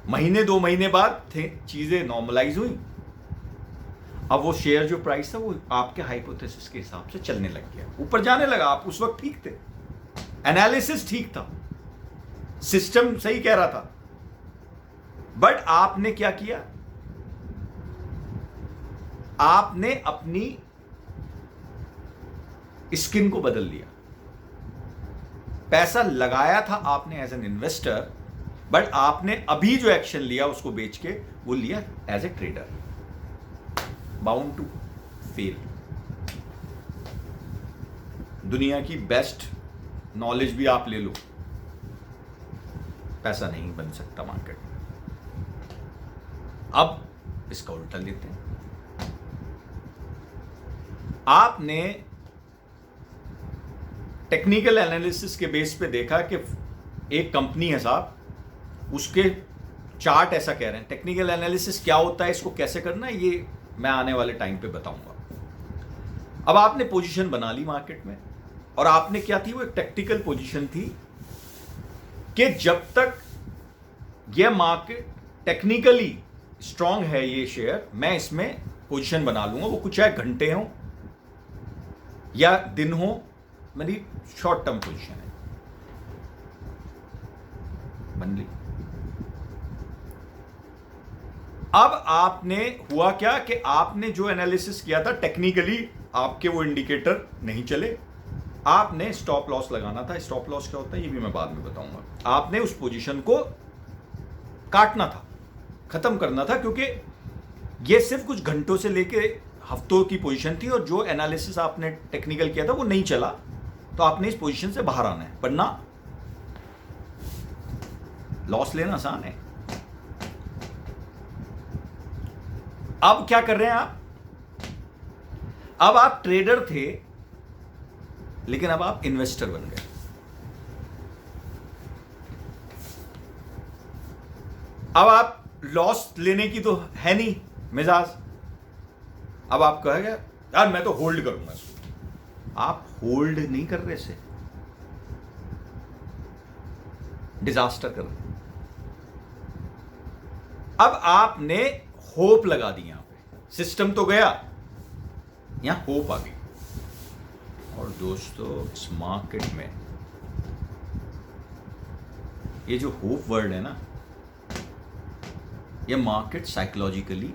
Speaker 1: महीने 2 महीने बाद चीजें नॉर्मलाइज हुई, अब वो शेयर जो प्राइस था वो आपके हाइपोथेसिस के हिसाब से चलने लग गया, ऊपर जाने लगा। आप उस वक्त ठीक थे, एनालिसिस ठीक था, सिस्टम सही कह रहा था, बट आपने क्या किया, आपने अपनी स्किन को बदल दिया। पैसा लगाया था आपने एज एन इन्वेस्टर, बट आपने अभी जो एक्शन लिया उसको बेच के वो लिया as a trader, bound to fail. दुनिया की बेस्ट नॉलेज भी आप ले लो, पैसा नहीं बन सकता मार्केट में। अब इसका उल्टा लेते हैं, आपने टेक्निकल एनालिसिस के बेस पे देखा कि एक कंपनी है साहब, उसके चार्ट ऐसा कह रहे हैं। टेक्निकल एनालिसिस क्या होता है, इसको कैसे करना है, ये मैं आने वाले टाइम पे बताऊंगा। अब आपने पोजीशन बना ली मार्केट में, और आपने क्या थी, वो एक टैक्टिकल पोजीशन थी कि जब तक ये मार्केट टेक्निकली स्ट्रांग है, ये शेयर, मैं इसमें पोजीशन बना लूंगा, वो कुछ है घंटे हो या दिन हो, मेरी शॉर्ट टर्म पोजीशन है, बन ली। अब आपने हुआ क्या कि आपने जो एनालिसिस किया था टेक्निकली, आपके वो इंडिकेटर नहीं चले, आपने स्टॉप लॉस लगाना था। स्टॉप लॉस क्या होता है ये भी मैं बाद में बताऊंगा। आपने उस पोजीशन को काटना था, खत्म करना था, क्योंकि ये सिर्फ कुछ घंटों से लेके हफ्तों की पोजीशन थी, और जो एनालिसिस आपने टेक्निकल किया था वो नहीं चला, तो आपने इस पोजीशन से बाहर आना है, वरना लॉस लेना आसान है। अब क्या कर रहे हैं आप, अब आप ट्रेडर थे लेकिन अब आप इन्वेस्टर बन गए। अब आप लॉस लेने की तो है नहीं मिजाज, अब आप कहेंगे यार मैं तो होल्ड करूंगा इसको। आप होल्ड नहीं कर रहे, से डिजास्टर कर रहे। अब आपने होप लगा दी, यहां पे सिस्टम तो गया, यहां होप आ गई। और दोस्तों इस मार्केट में ये जो होप वर्ड है ना, ये मार्केट साइकोलॉजिकली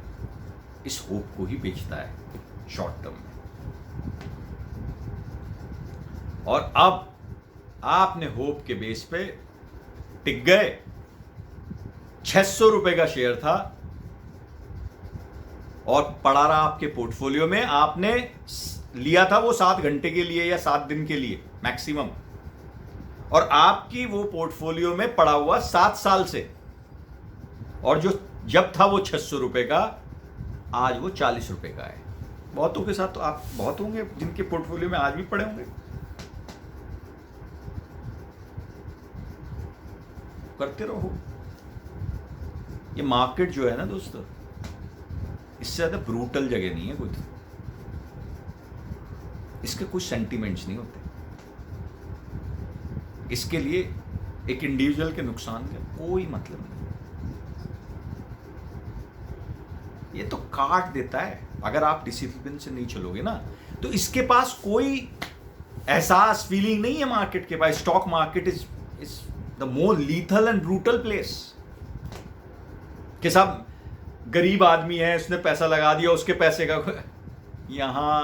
Speaker 1: इस होप को ही बेचता है शॉर्ट टर्म में। और अब आपने होप के बेस पे टिक गए। 600 रुपए का शेयर था और पड़ा रहा आपके पोर्टफोलियो में, आपने लिया था वो 7 घंटे के लिए या 7 दिन के लिए मैक्सिमम, और आपकी वो पोर्टफोलियो में पड़ा हुआ 7 साल से, और जो जब था वो 600 रुपए का, आज वो 40 रुपए का है। बहुतों के साथ तो आप बहुत होंगे जिनके पोर्टफोलियो में आज भी पड़े होंगे। करते रहो। ये मार्केट जो है ना दोस्तों, इससे ज्यादा ब्रूटल जगह नहीं है कुछ। इसके कुछ सेंटिमेंट्स नहीं होते। इसके लिए एक इंडिविजुअल के नुकसान का कोई मतलब नहीं। ये तो काट देता है अगर आप डिसिप्लिन से नहीं चलोगे ना। तो इसके पास कोई एहसास, फीलिंग नहीं है मार्केट के पास। Stock market is the more lethal and brutal place. कि साहब गरीब आदमी है, उसने पैसा लगा दिया, उसके पैसे का यहां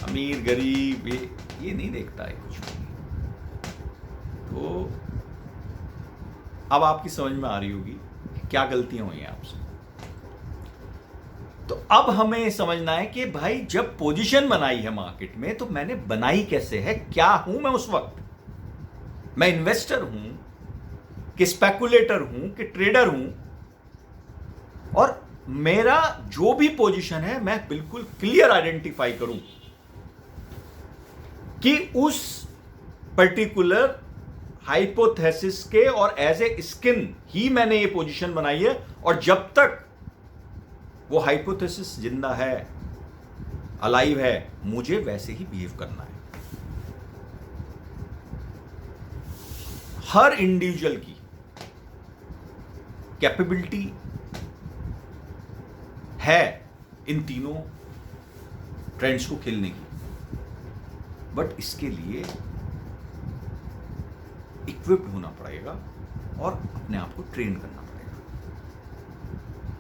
Speaker 1: अमीर गरीब ये नहीं देखता है कुछ भी। तो अब आपकी समझ में आ रही होगी कि क्या गलतियां हुई हैं आपसे। तो अब हमें समझना है कि भाई जब पोजीशन बनाई है मार्केट में तो मैंने बनाई कैसे है, क्या हूं मैं उस वक्त। मैं इन्वेस्टर हूं कि स्पेकुलेटर हूं कि ट्रेडर हूं, और मेरा जो भी पोजीशन है मैं बिल्कुल क्लियर आइडेंटिफाई करूं कि उस पर्टिकुलर हाइपोथेसिस के और एज ए स्किन ही मैंने ये पोजीशन बनाई है। और जब तक वो हाइपोथेसिस जिंदा है, अलाइव है, मुझे वैसे ही बिहेव करना है। हर इंडिविजुअल की कैपेबिलिटी है इन तीनों ट्रेंड्स को खेलने की, बट इसके लिए इक्विप्ड होना पड़ेगा और अपने आप को ट्रेन करना पड़ेगा।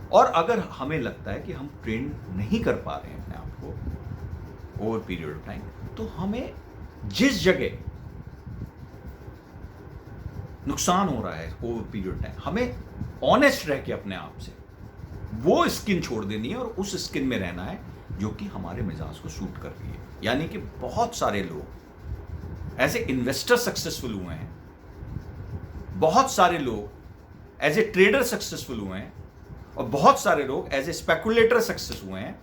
Speaker 1: और अगर हमें लगता है कि हम ट्रेन नहीं कर पा रहे हैं अपने आप को ओवर पीरियड ऑफ टाइम, तो हमें जिस जगह नुकसान हो रहा है ओवर पीरियड ऑफ टाइम, हमें ऑनेस्ट रह के अपने आप से वो स्किन छोड़ देनी है और उस स्किन में रहना है जो कि हमारे मिजाज को सूट कर रही है। यानी कि बहुत सारे लोग एज ए इन्वेस्टर सक्सेसफुल हुए हैं, बहुत सारे लोग एज ए ट्रेडर सक्सेसफुल हुए हैं, और बहुत सारे लोग एज ए स्पेकुलेटर सक्सेस हुए हैं।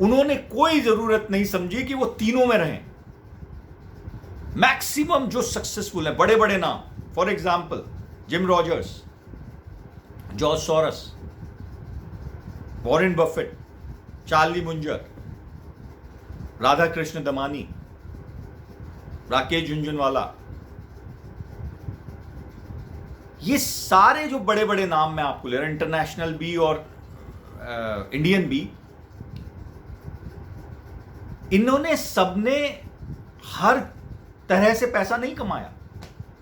Speaker 1: उन्होंने कोई जरूरत नहीं समझी कि वो तीनों में रहें। मैक्सिमम जो सक्सेसफुल है, बड़े बड़े नाम, for example Jim Rogers, George Soros, Warren Buffett, Charlie Munger, Radha Krishna Damani, Rakesh Jhunjhunwala, ये सारे जो बड़े बड़े नाम मैं आपको ले रहा हूं, इंटरनेशनल भी और इंडियन भी, इन्होंने सबने हर तरह से पैसा नहीं कमाया।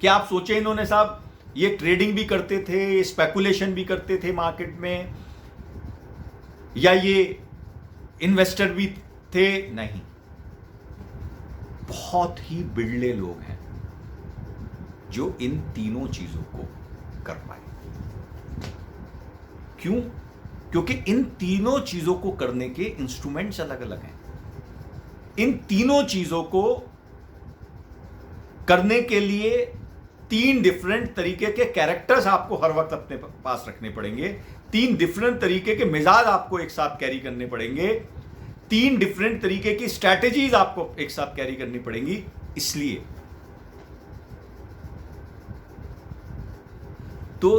Speaker 1: क्या आप सोचे इन्होंने साहब ये ट्रेडिंग भी करते थे, स्पेकुलेशन भी करते थे मार्केट में, या ये इन्वेस्टर भी थे? नहीं। बहुत ही बिरले लोग हैं जो इन तीनों चीजों को कर पाए। क्यों? क्योंकि इन तीनों चीजों को करने के इंस्ट्रूमेंट्स अलग अलग हैं। इन तीनों चीजों को करने के लिए तीन डिफरेंट तरीके के कैरेक्टर्स आपको हर वक्त अपने पास रखने पड़ेंगे। तीन डिफरेंट तरीके के मिजाज आपको एक साथ कैरी करने पड़ेंगे। तीन डिफरेंट तरीके की स्ट्रैटेजीज आपको एक साथ कैरी करनी पड़ेंगी। इसलिए तो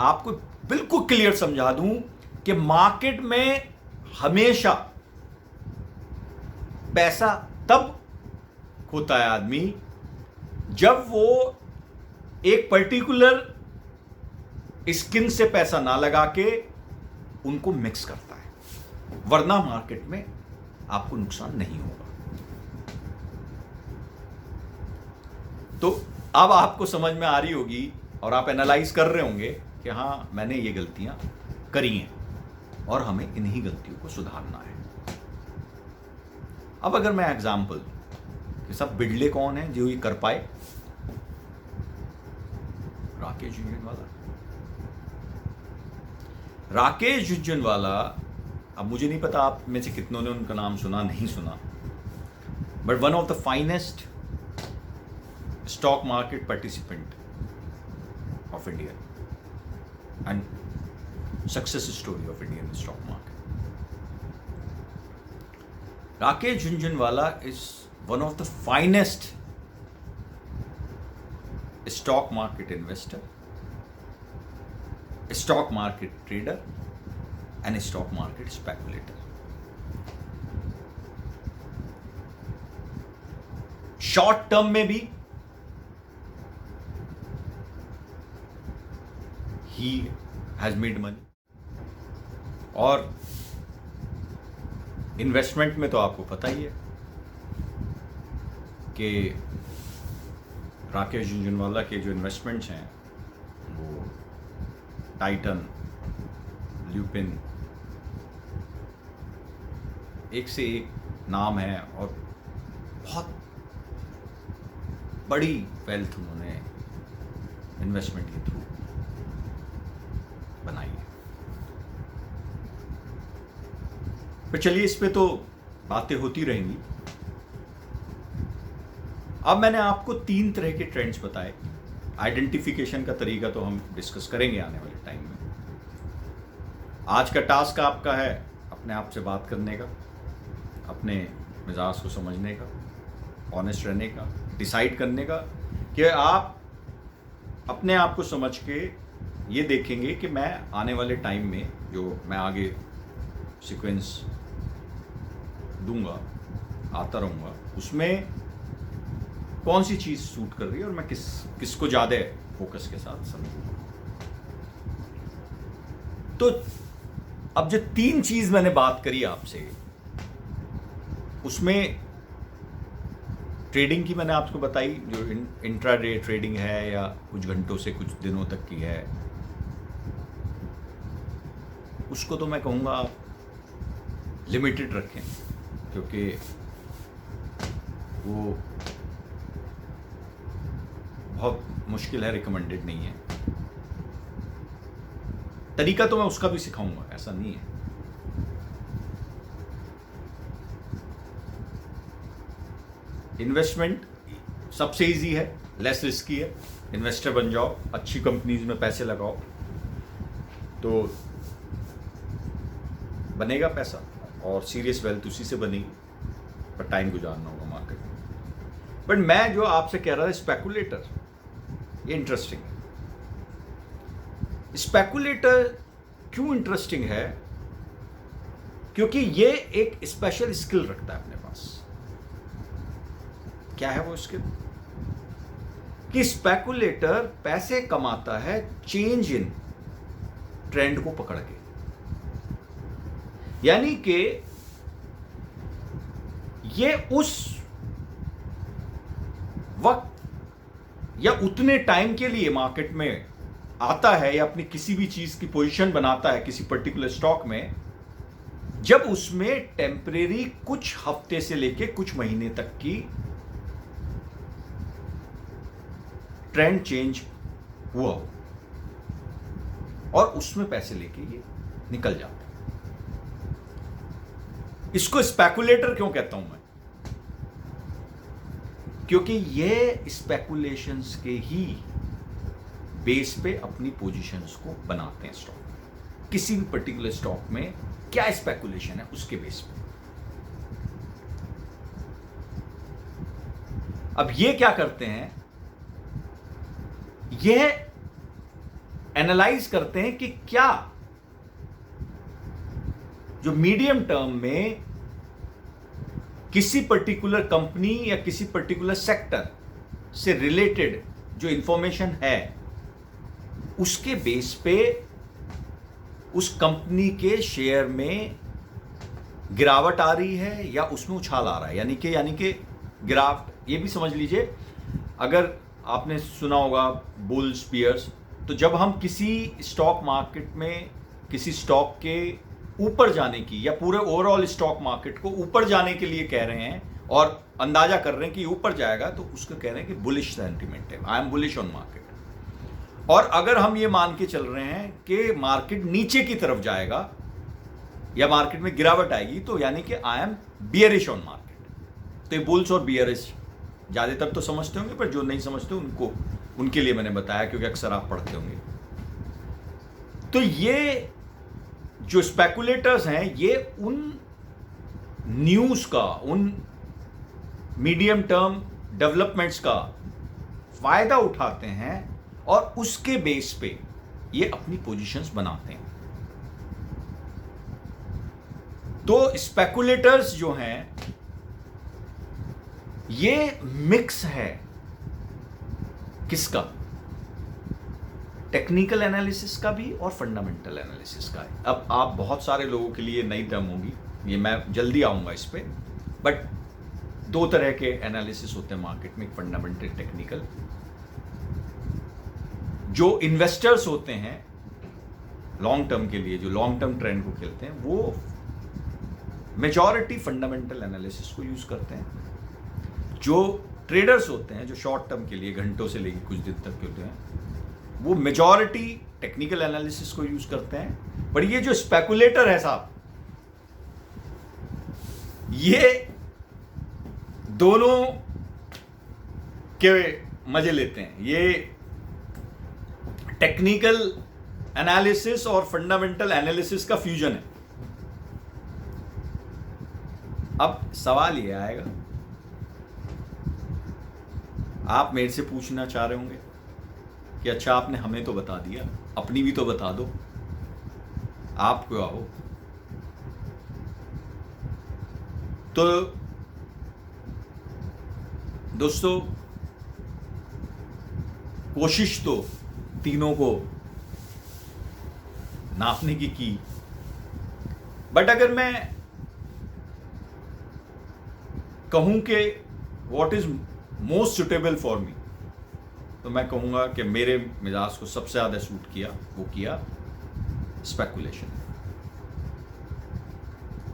Speaker 1: आपको बिल्कुल क्लियर समझा दूं कि मार्केट में हमेशा पैसा तब खोता है आदमी जब वो एक पर्टिकुलर स्किन से पैसा ना लगा के उनको मिक्स करता है, वरना मार्केट में आपको नुकसान नहीं होगा। तो अब आपको समझ में आ रही होगी और आप एनालाइज कर रहे होंगे कि हाँ, मैंने ये गलतियां करी हैं और हमें इन्हीं गलतियों को सुधारना है। अब अगर मैं एग्जाम्पल कि सब बिड़ले कौन है जो ये कर पाए? राकेश झुनझुनवाला। राकेश झुनझुनवाला, अब मुझे नहीं पता आप में से कितनों ने उनका नाम सुना, नहीं सुना, but one of the finest stock market participant of India and success story of Indian stock market. Rakesh Jhunjhunwala is one of the finest stock market investor, a stock market trader, and a stock market speculator. Short term में भी he has made money, और investment में तो आपको पता ही है कि राकेश झुंझुनवाला के जो इन्वेस्टमेंट्स हैं वो टाइटन, ल्यूपिन, एक से एक नाम है और बहुत बड़ी वेल्थ उन्होंने इन्वेस्टमेंट के थ्रू बनाई है। पर चलिए, इस पे तो बातें होती रहेंगी। अब मैंने आपको 3 तरह के ट्रेंड्स बताए। आइडेंटिफिकेशन का तरीका तो हम डिस्कस करेंगे आने वाले टाइम में। आज का टास्क आपका है अपने आप से बात करने का, अपने मिजाज को समझने का, ऑनेस्ट रहने का, डिसाइड करने का कि आप अपने आप को समझ के ये देखेंगे कि मैं आने वाले टाइम में जो मैं आगे सीक्वेंस दूंगा, आता रहूँगा, उसमें कौन सी चीज़ सूट कर रही है और मैं किसको ज़्यादा फोकस के साथ समझूंगा। तो अब जो 3 चीज़ मैंने बात करी आपसे, उसमें ट्रेडिंग की मैंने आपको बताई, जो इंट्राडे ट्रेडिंग है या कुछ घंटों से कुछ दिनों तक की है, उसको तो मैं कहूँगा आप लिमिटेड रखें, क्योंकि वो बहुत मुश्किल है, रिकमेंडेड नहीं है। तरीका तो मैं उसका भी सिखाऊंगा, ऐसा नहीं है। इन्वेस्टमेंट सबसे इजी है, लेस रिस्की है। इन्वेस्टर बन जाओ, अच्छी कंपनीज में पैसे लगाओ तो बनेगा पैसा, और सीरियस वेल्थ उसी से बनेगी, पर टाइम गुजारना होगा मार्केट में। बट मैं जो आपसे कह रहा था स्पेकुलेटर, ये इंटरेस्टिंग है। स्पेकुलेटर क्यों इंटरेस्टिंग है? क्योंकि ये एक स्पेशल स्किल रखता है अपने पास। क्या है वो स्किल? कि स्पेकुलेटर पैसे कमाता है चेंज इन ट्रेंड को पकड़ के। यानी कि ये उस वक्त या उतने टाइम के लिए मार्केट में आता है या अपनी किसी भी चीज की पोजीशन बनाता है किसी पर्टिकुलर स्टॉक में, जब उसमें टेम्परेरी कुछ हफ्ते से लेके कुछ महीने तक की ट्रेंड चेंज हुआ हो, और उसमें पैसे लेके ये निकल जाते हैं। इसको स्पेकुलेटर क्यों कहता हूं मैं? क्योंकि ये स्पेकुलेशंस के ही बेस पे अपनी पोजीशंस को बनाते हैं स्टॉक। किसी भी पर्टिकुलर स्टॉक में क्या स्पेकुलेशन है उसके बेस पे। अब ये क्या करते हैं, यह एनालाइज करते हैं कि क्या जो मीडियम टर्म में किसी पर्टिकुलर कंपनी या किसी पर्टिकुलर सेक्टर से रिलेटेड जो इंफॉर्मेशन है, उसके बेस पे उस कंपनी के शेयर में गिरावट आ रही है या उसमें उछाल आ रहा है। यानी कि गिरावट, ये भी समझ लीजिए, अगर आपने सुना होगा बुल्स बियर्स, तो जब हम किसी स्टॉक मार्केट में किसी स्टॉक के ऊपर जाने की या पूरे ओवरऑल स्टॉक मार्केट को ऊपर जाने के लिए कह रहे हैं और अंदाजा कर रहे हैं कि ऊपर जाएगा, तो उसको कह रहे हैं कि बुलिश सेंटीमेंट है, I am bullish on market. और अगर हम ये मान के चल रहे हैं कि मार्केट नीचे की तरफ जाएगा या मार्केट में गिरावट आएगी, तो यानी कि I am bearish on market. तो ये बुल्स और बियरिश ज़्यादातर तो समझते होंगे, पर जो नहीं समझते उनके लिए मैंने बताया, क्योंकि अक्सर आप पढ़ते होंगे। तो ये जो स्पेकुलेटर्स हैं ये उन न्यूज़ का, उन मीडियम टर्म डेवलपमेंट्स का फायदा उठाते हैं और उसके बेस पे ये अपनी पोजीशंस बनाते हैं। तो स्पेकुलेटर्स जो हैं ये मिक्स है किसका, टेक्निकल एनालिसिस का भी और फंडामेंटल एनालिसिस का है। अब आप बहुत सारे लोगों के लिए नई टर्म होगी, ये मैं जल्दी आऊंगा इस पे, बट दो तरह के एनालिसिस होते हैं मार्केट में, फंडामेंटल, टेक्निकल। जो इन्वेस्टर्स होते हैं लॉन्ग टर्म के लिए, जो लॉन्ग टर्म ट्रेंड को खेलते हैं, वो मेजॉरिटी फंडामेंटल एनालिसिस को यूज करते हैं। जो ट्रेडर्स होते हैं, जो शॉर्ट टर्म के लिए घंटों से लेकर कुछ दिन तक के होते हैं, वो मेजॉरिटी टेक्निकल एनालिसिस को यूज करते हैं। पर ये जो स्पेकुलेटर है साहब, ये दोनों के मजे लेते हैं। ये टेक्निकल एनालिसिस और फंडामेंटल एनालिसिस का फ्यूजन है। अब सवाल ये आएगा, आप मेरे से पूछना चाह रहे होंगे कि अच्छा आपने हमें तो बता दिया, अपनी भी तो बता दो, आप क्यों आओ। तो दोस्तों, कोशिश तो तीनों को नापने की, बट अगर मैं कहूं कि what is most suitable for me, तो मैं कहूंगा कि मेरे मिजाज को सबसे ज्यादा सूट किया, वो किया स्पेकुलेशन।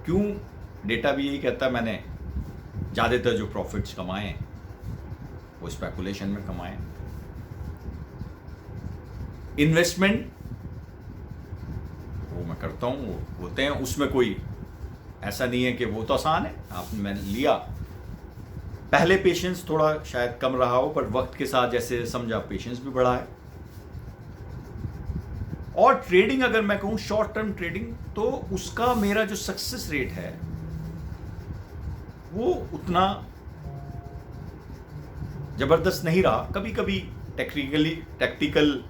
Speaker 1: क्यों? डेटा भी यही कहता है, मैंने ज्यादातर जो प्रॉफिट्स कमाए हैं वो स्पेकुलेशन में कमाए। इन्वेस्टमेंट वो मैं करता हूं, वो होते हैं, उसमें कोई ऐसा नहीं है कि वो तो आसान है, आपने मैंने लिया। पहले पेशेंस थोड़ा शायद कम रहा हो, पर वक्त के साथ जैसे समझा पेशेंस भी बढ़ा है। और ट्रेडिंग, अगर मैं कहूं शॉर्ट टर्म ट्रेडिंग, तो उसका मेरा जो सक्सेस रेट है वो उतना जबरदस्त नहीं रहा। कभी कभी टैक्टिकल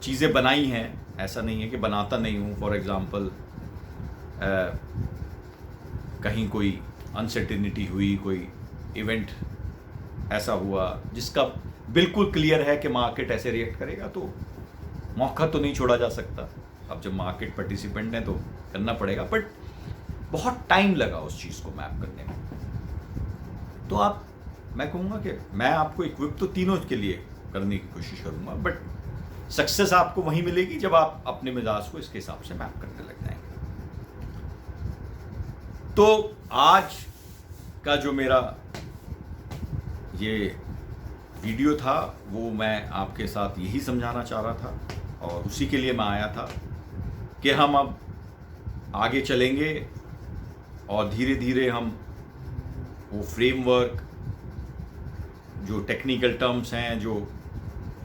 Speaker 1: चीजें बनाई हैं, ऐसा नहीं है कि बनाता नहीं हूं। फॉर एग्जांपल कहीं कोई अनसर्टेनिटी हुई, कोई इवेंट ऐसा हुआ जिसका बिल्कुल क्लियर है कि मार्केट ऐसे रिएक्ट करेगा, तो मौका तो नहीं छोड़ा जा सकता। अब जब मार्केट पार्टिसिपेंट है तो करना पड़ेगा, बट बहुत टाइम लगा उस चीज़ को मैप करने में। तो मैं कहूँगा कि मैं आपको इक्विप तो तीनों के लिए करने की कोशिश करूँगा, बट सक्सेस आपको वहीं मिलेगी जब आप अपने मिजाज को इसके हिसाब से मैप करने लग जाएंगे। तो आज का जो मेरा ये वीडियो था वो मैं आपके साथ यही समझाना चाह रहा था, और उसी के लिए मैं आया था कि हम अब आगे चलेंगे और धीरे धीरे हम वो फ्रेमवर्क, जो टेक्निकल टर्म्स हैं, जो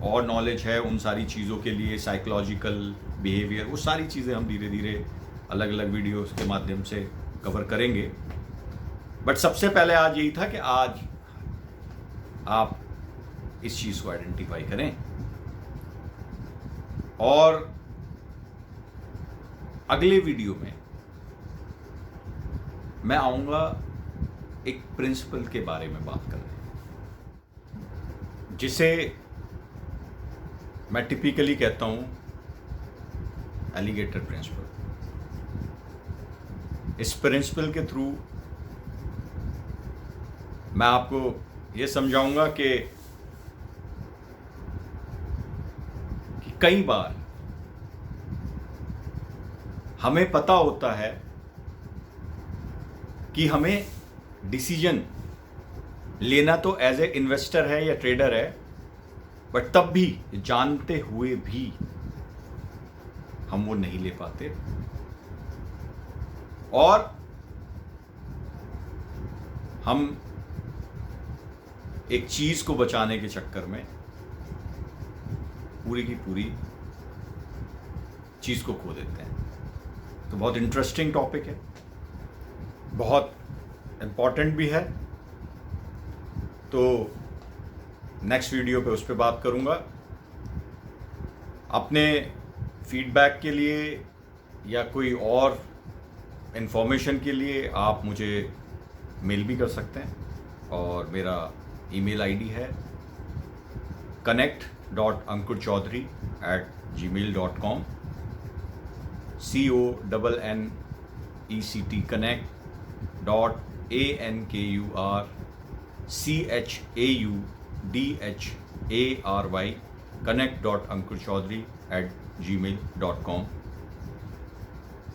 Speaker 1: और नॉलेज है, उन सारी चीज़ों के लिए साइकोलॉजिकल बिहेवियर, वो सारी चीज़ें हम धीरे धीरे अलग अलग वीडियोस के माध्यम से कवर करेंगे। बट सबसे पहले आज यही था कि आज आप इस चीज़ को आइडेंटिफाई करें, और अगले वीडियो में मैं आऊँगा एक प्रिंसिपल के बारे में बात करने, जिसे मैं टिपिकली कहता हूं एलिगेटर प्रिंसिपल। इस प्रिंसिपल के थ्रू मैं आपको ये समझाऊंगा कि कई बार हमें पता होता है कि हमें डिसीजन लेना तो एज ए इन्वेस्टर है या ट्रेडर है, बट तब भी जानते हुए भी हम वो नहीं ले पाते, और हम एक चीज को बचाने के चक्कर में पूरी की पूरी चीज को खो देते हैं। तो बहुत इंटरेस्टिंग टॉपिक है, बहुत इम्पॉर्टेंट भी है। तो नेक्स्ट वीडियो पे उस पर बात करूँगा। अपने फीडबैक के लिए या कोई और इन्फॉर्मेशन के लिए आप मुझे मेल भी कर सकते हैं, और मेरा ईमेल आईडी है connect.ankurchaudhary@gmail.com, CONNECT connect.ankurchaudhary connect.ankurchaudhary@gmail.com।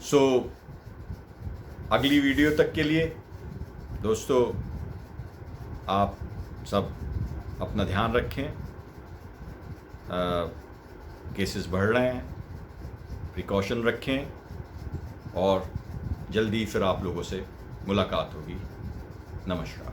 Speaker 1: सो अगली वीडियो तक के लिए दोस्तों आप सब अपना ध्यान रखें। केसेस बढ़ रहे हैं, प्रिकॉशन रखें, और जल्दी फिर आप लोगों से मुलाकात होगी। नमस्कार।